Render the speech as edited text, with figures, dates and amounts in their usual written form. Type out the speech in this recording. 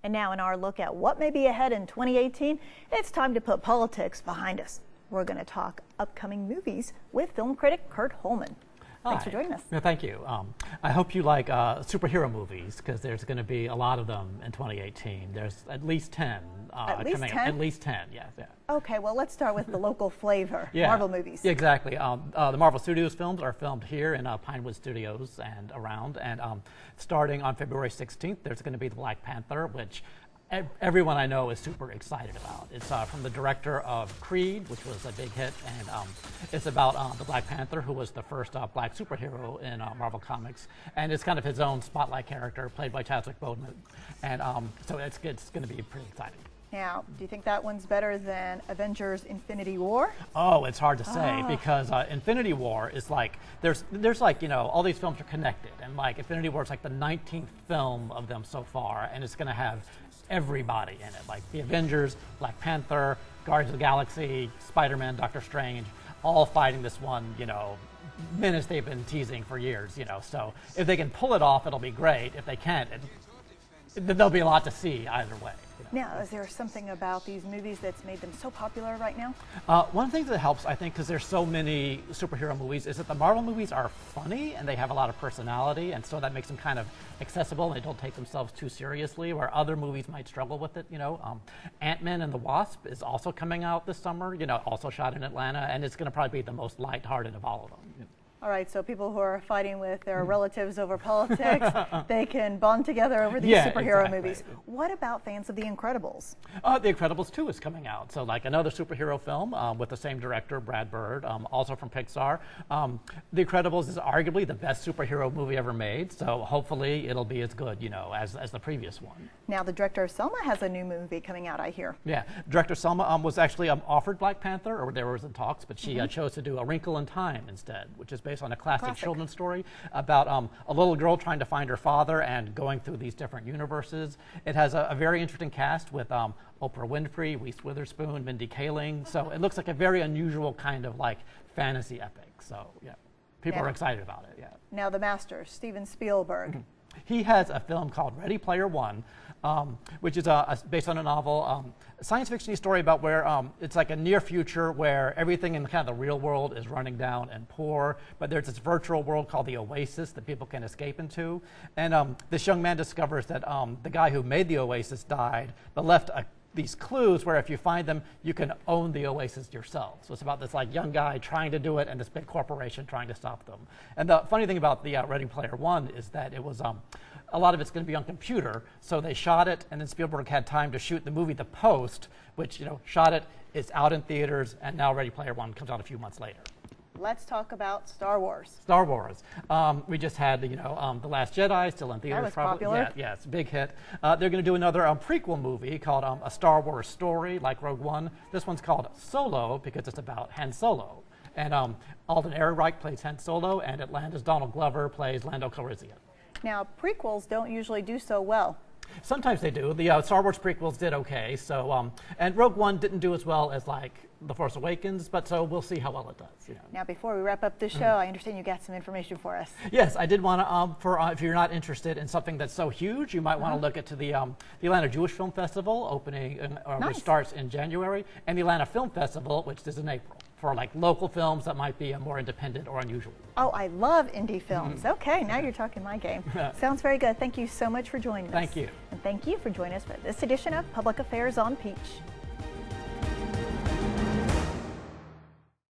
And now in our look at what may be ahead in 2018, it's time to put politics behind us. We're going to talk upcoming movies with film critic Kurt Holman. Thanks for joining us. No, thank you. I hope you like superhero movies, because there's going to be a lot of them in 2018. There's at least 10 coming up. At least 10, yes. Yeah. Okay, well, let's start with the local flavor, Marvel movies. Yeah, exactly. The Marvel Studios films are filmed here in Pinewood Studios and around. And starting on February 16th, there's going to be the Black Panther, which everyone I know is super excited about. It's from the director of Creed, which was a big hit, and it's about the Black Panther, who was the first black superhero in Marvel Comics, and it's kind of his own spotlight character, played by Chadwick Boseman, and so it's going to be pretty exciting. Now, do you think that one's better than Avengers Infinity War? Oh, it's hard to say, because Infinity War is like, there's like, you know, all these films are connected, and like Infinity War is like the 19th film of them so far, and it's going to have everybody in it, like the Avengers, Black Panther, Guardians of the Galaxy, Spider-Man, Doctor Strange, all fighting this one, you know, menace they've been teasing for years, you know. So if they can pull it off, it'll be great. If they can't, there'll be a lot to see either way. You know. Now, is there something about these movies that's made them so popular right now? One of the things that helps, I think, because there's so many superhero movies, is that the Marvel movies are funny and they have a lot of personality, and so that makes them kind of accessible and they don't take themselves too seriously, where other movies might struggle with it, you know. Ant-Man and the Wasp is also coming out this summer, you know, also shot in Atlanta, and it's going to probably be the most lighthearted of all of them. All right, so people who are fighting with their relatives over politics, they can bond together over these superhero movies. What about fans of The Incredibles? The Incredibles 2 is coming out, so like another superhero film with the same director, Brad Bird, also from Pixar. The Incredibles is arguably the best superhero movie ever made, so hopefully it'll be as good, you know, as the previous one. Now, the director of Selma has a new movie coming out, I hear. Yeah, director Selma was actually offered Black Panther, or there was in talks, but she chose to do A Wrinkle in Time instead, which is based on a classic children's story about a little girl trying to find her father and going through these different universes. It has a very interesting cast with Oprah Winfrey, Reese Witherspoon, Mindy Kaling. So it looks like a very unusual kind of like fantasy epic. So yeah, people are excited about it. Yeah. Now the master, Steven Spielberg. He has a film called Ready Player One, which is based on a novel, science fiction story about where it's like a near future where everything in kind of the real world is running down and poor, but there's this virtual world called the Oasis that people can escape into. And this young man discovers that the guy who made the Oasis died, but left these clues where if you find them, you can own the Oasis yourself. So it's about this like young guy trying to do it and this big corporation trying to stop them. And the funny thing about the Ready Player One is that it was a lot of it's going to be on computer. So they shot it, and then Spielberg had time to shoot the movie The Post, which, you know, shot it. It's out in theaters, and now Ready Player One comes out a few months later. Let's talk about Star Wars. Star Wars. We just had, you know, The Last Jedi, still in theaters. That was probably. popular. Yeah, it's a big hit. They're going to do another prequel movie called A Star Wars Story, like Rogue One. This one's called Solo because it's about Han Solo. And Alden Ehrenreich plays Han Solo, and Atlanta's Donald Glover plays Lando Calrissian. Now, prequels don't usually do so well. Sometimes they do. The Star Wars prequels did okay. So, and Rogue One didn't do as well as like The Force Awakens, but so we'll see how well it does. You know. Now, before we wrap up the show, I understand you got some information for us. Yes, I did want to. If you're not interested in something that's so huge, you might want to look at the Atlanta Jewish Film Festival opening, which starts in January, and the Atlanta Film Festival, which is in April, for like local films that might be more independent or unusual. Oh, I love indie films. Okay, now you're talking my game. Sounds very good. Thank you so much for joining us. Thank you. And thank you for joining us for this edition of Public Affairs on Peach.